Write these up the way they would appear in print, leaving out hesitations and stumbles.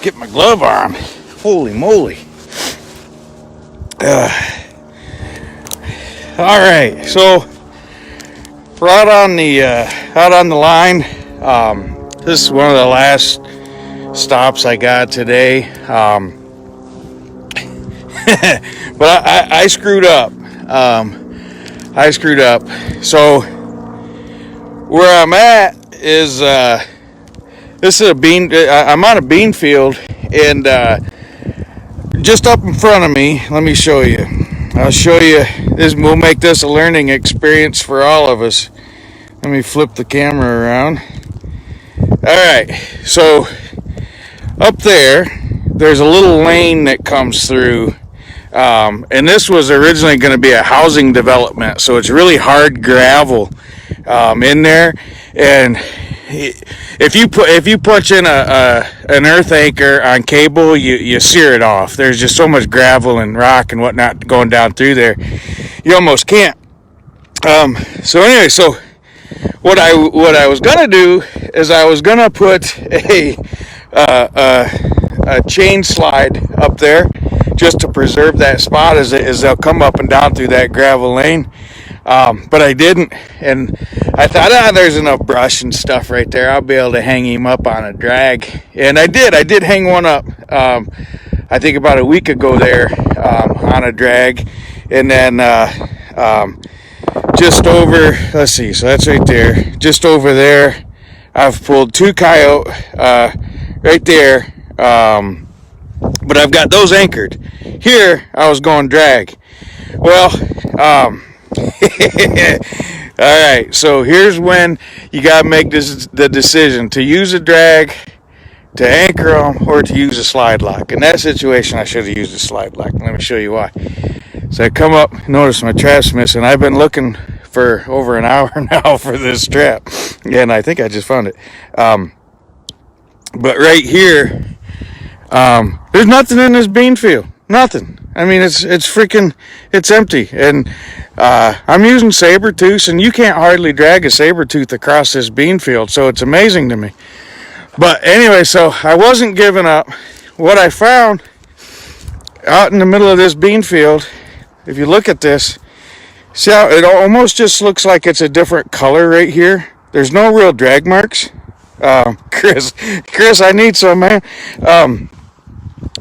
Get my glove on. Holy moly. All right, so we're out on the line. This is one of the last stops I got today. But I screwed up. I screwed up. So where I'm at is this is a bean. I'm on a bean field, and just up in front of me. Let me show you. I'll show you. We'll make this a learning experience for all of us. Let me flip the camera around. All right. So up there's a little lane that comes through. And this was originally going to be a housing development, so it's really hard gravel in there. And if you punch in an earth anchor on cable, you sear it off. There's just so much gravel and rock and whatnot going down through there, you almost can't. So anyway, so what I was gonna do is I was gonna put a chain slide up there, just to preserve that spot as they'll come up and down through that gravel lane. But I didn't, and I thought, there's enough brush and stuff right there. I'll be able to hang him up on a drag. And I did hang one up, I think about a week ago there, on a drag. And then just over, let's see, so that's right there. Just over there, I've pulled 2 coyote right there. But I've got those anchored. Here, I was going drag. Well, all right, so here's when you got to make the decision to use a drag, to anchor them, or to use a slide lock. In that situation, I should have used a slide lock. Let me show you why. So I come up, notice my trap's missing. I've been looking for over an hour now for this trap, and I think I just found it. But right here, there's nothing in this bean field. Nothing. I mean, it's empty. And I'm using saber tooth, and you can't hardly drag a saber tooth across this bean field, so it's amazing to me. But anyway, so I wasn't giving up. What I found out in the middle of this bean field, if you look at this, see how it almost just looks like it's a different color right here? There's no real drag marks. Chris, I need some, man.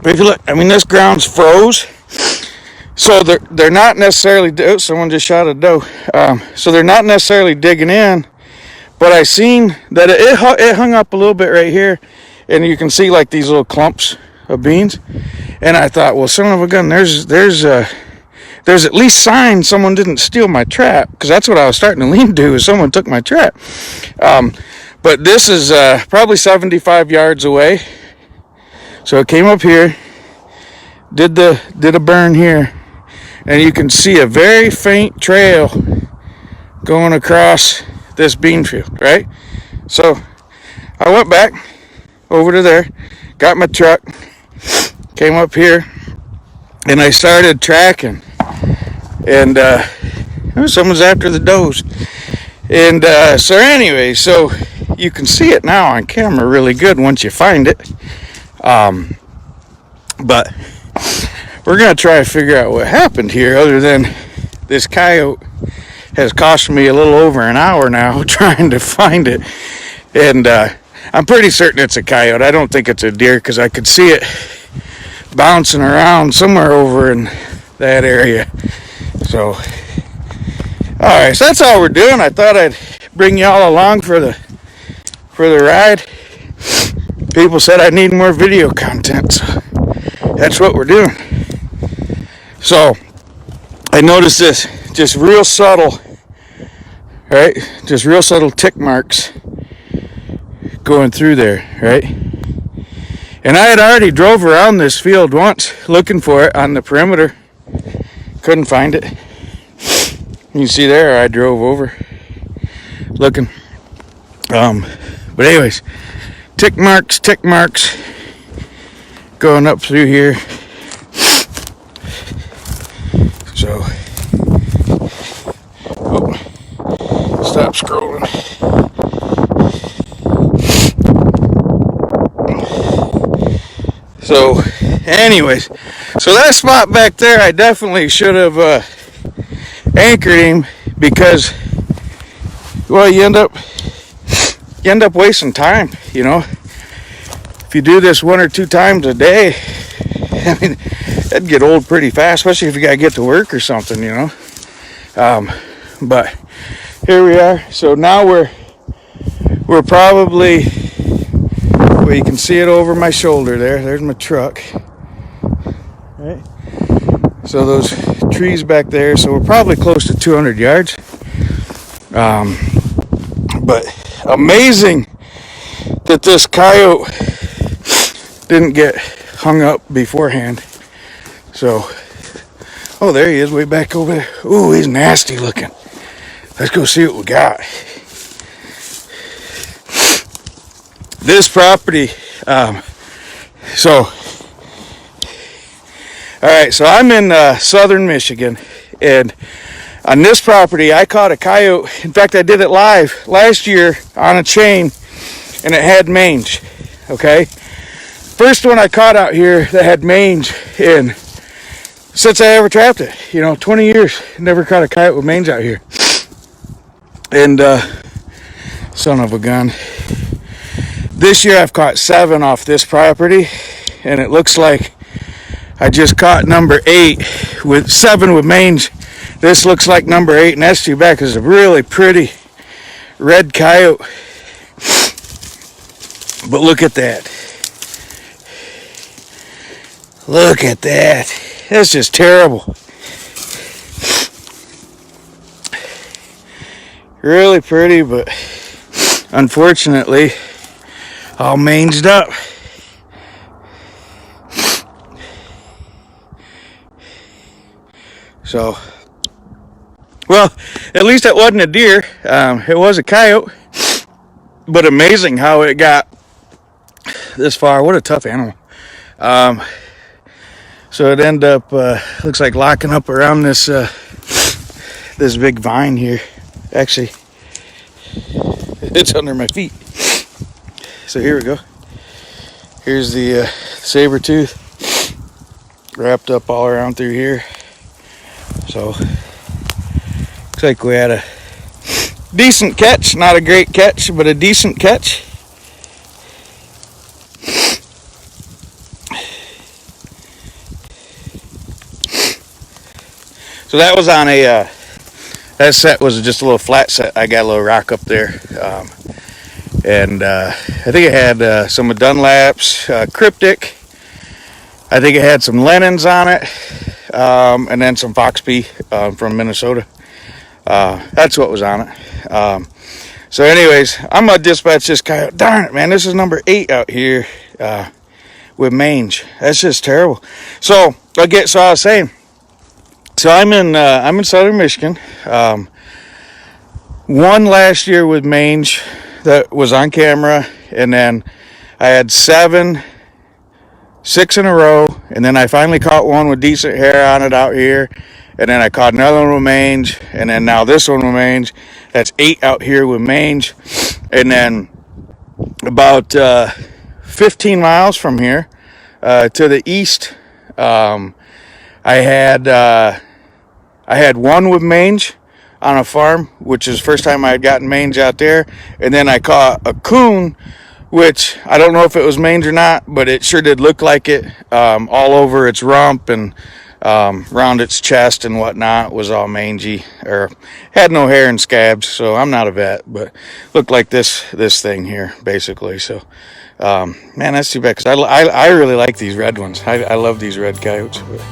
If you look, I mean, this ground's froze, so they're not necessarily. Oh, someone just shot a doe. So they're not necessarily digging in, but I seen that it hung up a little bit right here, and you can see like these little clumps of beans. And I thought, well, son of a gun, there's at least signs someone didn't steal my trap, because that's what I was starting to lean to, is someone took my trap. But this is probably 75 yards away. So it came up here, did a burn here, and you can see a very faint trail going across this bean field, right? So I went back over to there, got my truck, came up here, and I started tracking. And someone's after the does. And so anyway, so you can see it now on camera really good once you find it. But we're going to try to figure out what happened here, other than this coyote has cost me a little over an hour now trying to find it. And I'm pretty certain it's a coyote. I don't think it's a deer, because I could see it bouncing around somewhere over in that area. So, alright, so that's all we're doing. I thought I'd bring y'all along for the ride. People said I need more video content, so that's what we're doing. So I noticed this just real subtle, right? Just real subtle tick marks going through there, right? And I had already drove around this field once looking for it on the perimeter. Couldn't find it. You can see there I drove over looking. But anyways, tick marks going up through here. So, stop scrolling. So, anyways, so that spot back there, I definitely should have anchored him because, well, you end up wasting time, you know. If you do this 1 or 2 times a day, I mean, that'd get old pretty fast, especially if you gotta get to work or something, you know. But here we are. So now we're probably, well, you can see it over my shoulder there. There's my truck. Right. So those trees back there. So we're probably close to 200 yards. But amazing that this coyote didn't get hung up beforehand. So, oh, there he is, way back over there. Ooh, he's nasty looking. Let's go see what we got. This property, alright, so I'm in southern Michigan, and on this property I caught a coyote. In fact, I did it live last year on a chain, and it had mange, okay? First one I caught out here that had mange in since I ever trapped it. You know, 20 years, never caught a coyote with mange out here. And, son of a gun. This year I've caught 7 off this property, and it looks like I just caught number 8 with 7 with mange. This looks like number 8, and that's too bad because it's a really pretty red coyote. But look at that. Look at that. That's just terrible. Really pretty, but unfortunately all manged up. So, well, at least it wasn't a deer. It was a coyote. But amazing how it got this far. What a tough animal. So it ended up, looks like locking up around this this big vine here. Actually, it's under my feet. So here we go. Here's the saber tooth wrapped up all around through here. So looks like we had a decent catch. Not a great catch, but a decent catch. So that was on a, that set was just a little flat set. I got a little rock up there. And I think it had some Dunlaps, Cryptic. I think it had some Lennons on it. And then some Foxby from Minnesota. That's what was on it. So anyways, I'm going to dispatch this coyote. Darn it, man. This is number 8 out here with mange. That's just terrible. So I was saying, so I'm in southern Michigan. One last year with mange that was on camera, and then I had 6 in a row, and then I finally caught one with decent hair on it out here, and then I caught another one with mange, and then now this one with mange. That's 8 out here with mange. And then about 15 miles from here to the east, I had one with mange on a farm, which is the first time I had gotten mange out there. And then I caught a coon, which I don't know if it was mange or not, but it sure did look like it. All over its rump and around its chest and whatnot was all mangy, or had no hair and scabs. So I'm not a vet, but looked like this thing here basically. So man, that's too bad, because I really like these red ones. I love these red coyotes. But